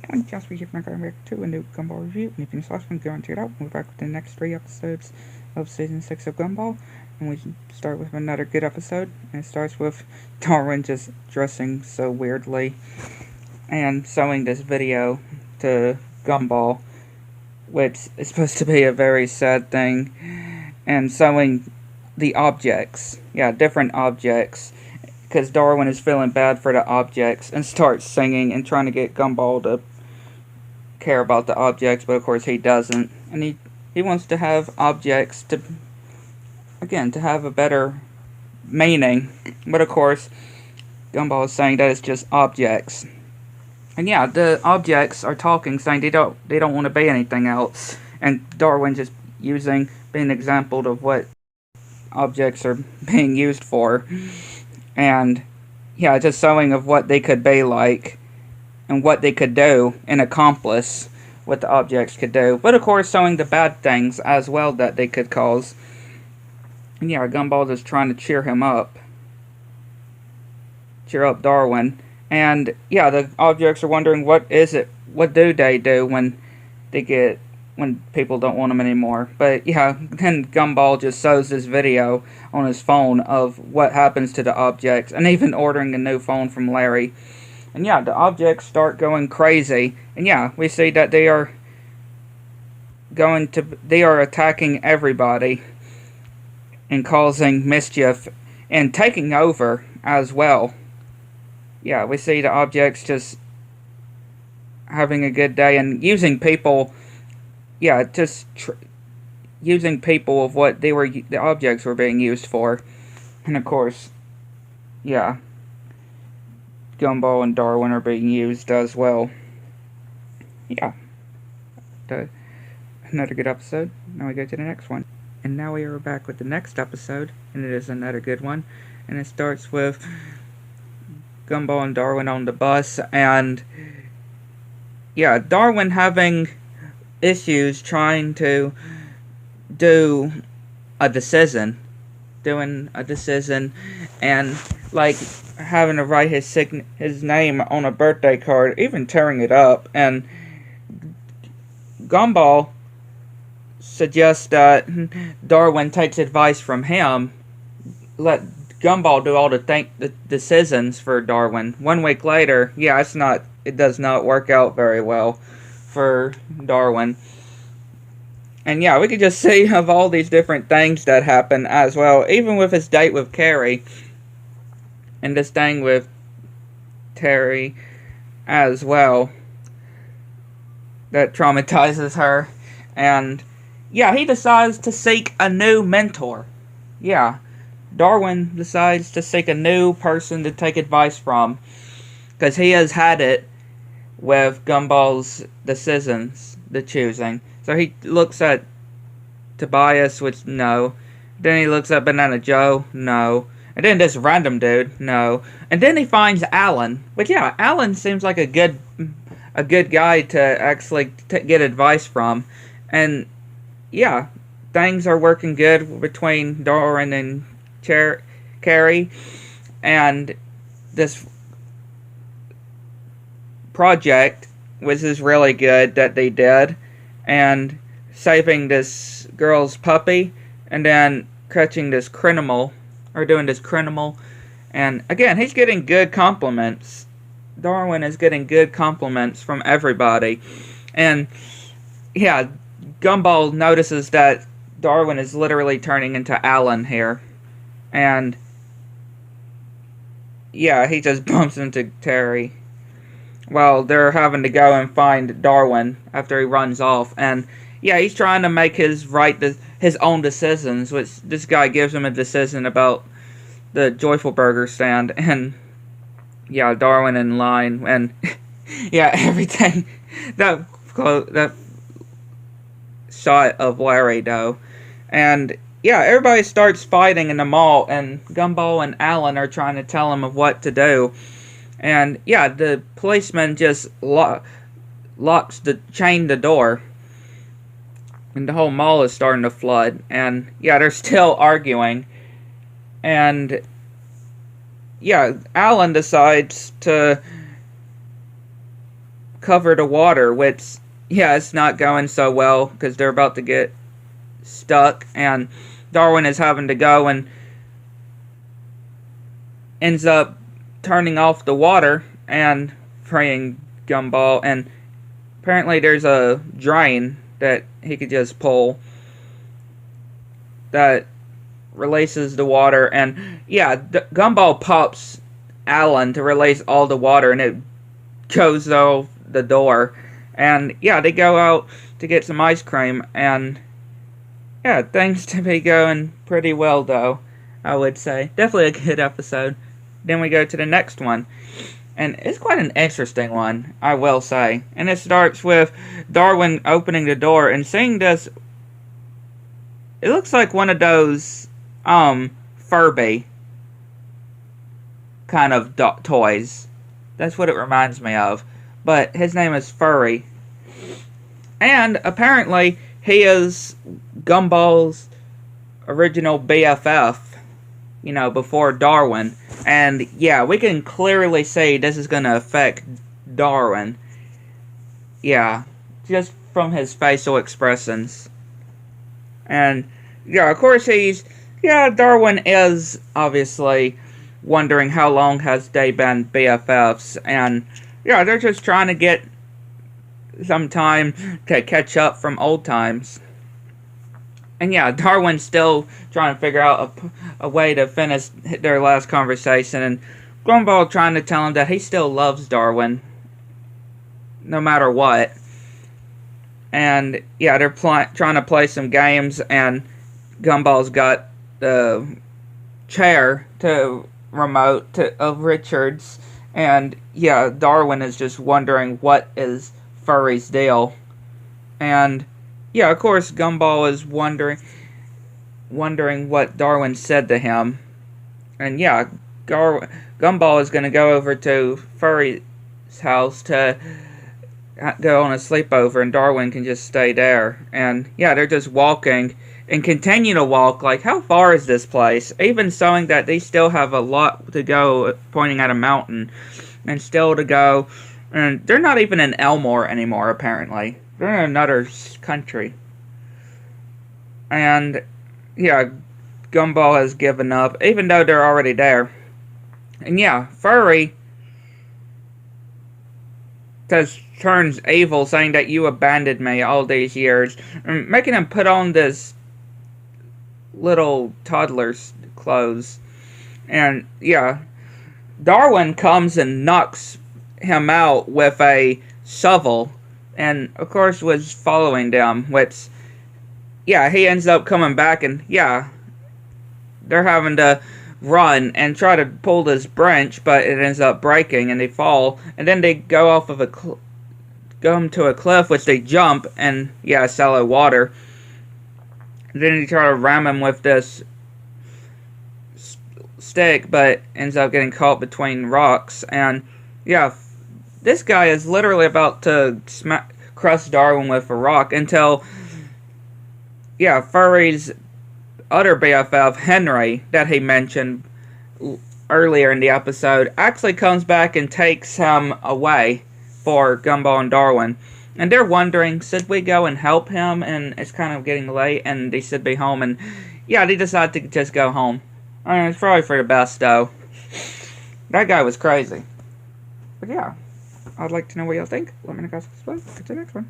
I'm just going back to a new Gumball review, and if you last one, go and check it out. We're back with the next 3 episodes of Season 6 of Gumball, and we start with another good episode, and it starts with Darwin just dressing so weirdly, and showing this video to Gumball, which is supposed to be a very sad thing, and showing the objects, different objects, because Darwin is feeling bad for the objects, and starts singing and trying to get Gumball to care about the objects, but of course he doesn't, and he wants to have objects to have a better meaning, but of course Gumball is saying that it's just objects, and the objects are talking, saying they don't want to be anything else, and Darwin just being an example of what objects are being used for, and just showing of what they could be like and what they could do and accomplish, what the objects could do. But of course showing the bad things as well that they could cause. And Gumball is trying to cheer him up. Cheer up Darwin. And the objects are wondering what do they do when people don't want them anymore. But then Gumball just shows this video on his phone of what happens to the objects, and even ordering a new phone from Larry. And the objects start going crazy, and we see that they are attacking everybody and causing mischief and taking over as well. We see the objects just having a good day and using people, using people of what the objects were being used for. And of course, Gumball and Darwin are being used as well. Another good episode. Now we go to the next one. And now we are back with the next episode, and it is another good one. And it starts with Gumball and Darwin on the bus, and Darwin having issues trying to doing a decision, and like having to write his name on a birthday card, even tearing it up. And Gumball suggests that Darwin takes advice from him, let Gumball do all the decisions for Darwin. 1 week later, it does not work out very well for Darwin. And we could just see of all these different things that happen as well, even with his date with Carrie, and this thing with Terry as well, that traumatizes her. And he decides to seek a new mentor. Darwin decides to seek a new person to take advice from, because he has had it with Gumball's decisions, the choosing. So he looks at Tobias, which no. Then he looks at Banana Joe, no. And then this random dude, no. And then he finds Alan, which Alan seems like a good guy to actually get advice from. And things are working good between Darwin and Carrie, and this project, which is really good that they did, and saving this girl's puppy, and then catching this criminal, or doing this criminal. And again, he's getting good compliments. Darwin is getting good compliments from everybody. And Gumball notices that Darwin is literally turning into Alan here. And he just bumps into Terry while they're having to go and find Darwin after he runs off. And he's trying to make his own decisions, which this guy gives him a decision about the Joyful Burger stand. And Darwin in line, and everything, that shot of Larry though. And everybody starts fighting in the mall, and Gumball and Alan are trying to tell him of what to do. And the policeman just chain the door, and the whole mall is starting to flood. And they're still arguing. And Alan decides to cover the water, which, yeah, it's not going so well because they're about to get stuck, and Darwin is having to go and ends up turning off the water and freeing Gumball, and apparently there's a drain that he could just pull that releases the water, and yeah, Gumball pops Alan to release all the water, and it goes out the door, and yeah, they go out to get some ice cream, and yeah, things to be going pretty well though, I would say. Definitely a good episode. Then we go to the next one, and it's quite an interesting one, I will say. And it starts with Darwin opening the door and seeing this. It looks like one of those Furby kind of toys. That's what it reminds me of. But his name is Furry. And apparently he is Gumball's original BFF, you know, before Darwin. And yeah, we can clearly see this is going to affect Darwin. Yeah, just from his facial expressions. And yeah, of course Darwin is obviously wondering how long has they been BFFs. And yeah, they're just trying to get some time to catch up from old times. And yeah, Darwin's still trying to figure out a way to finish their last conversation, and Gumball trying to tell him that he still loves Darwin, no matter what. And yeah, they're trying to play some games, and Gumball's got the chair to remote of Richard's, and yeah, Darwin is just wondering what is Furry's deal. And yeah, of course, Gumball is wondering what Darwin said to him. And yeah, Gumball is going to go over to Furry's house to go on a sleepover, and Darwin can just stay there. And yeah, they're just walking and continue to walk. Like, how far is this place? Even showing that they still have a lot to go, pointing at a mountain, and still to go. And they're not even in Elmore anymore, apparently. They're in another country. And yeah, Gumball has given up, even though they're already there. And yeah, Furry turns evil, saying that you abandoned me all these years, and making him put on this little toddler's clothes. And yeah, Darwin comes and knocks him out with a shovel, and of course was following them, which, yeah, he ends up coming back, and yeah, they're having to run and try to pull this branch, but it ends up breaking, and they fall, and then they go off of go to a cliff, which they jump, and yeah, shallow water. And then they try to ram him with this stick, but ends up getting caught between rocks, and yeah, this guy is literally about to crush Darwin with a rock until, yeah, Furry's other BFF, Henry, that he mentioned earlier in the episode, actually comes back and takes him away for Gumball and Darwin. And they're wondering, should we go and help him? And it's kind of getting late, and they should be home. And yeah, they decide to just go home. I mean, it's probably for the best, though. That guy was crazy. But yeah, I'd like to know what y'all think. Let me know, guys. Get to the next one.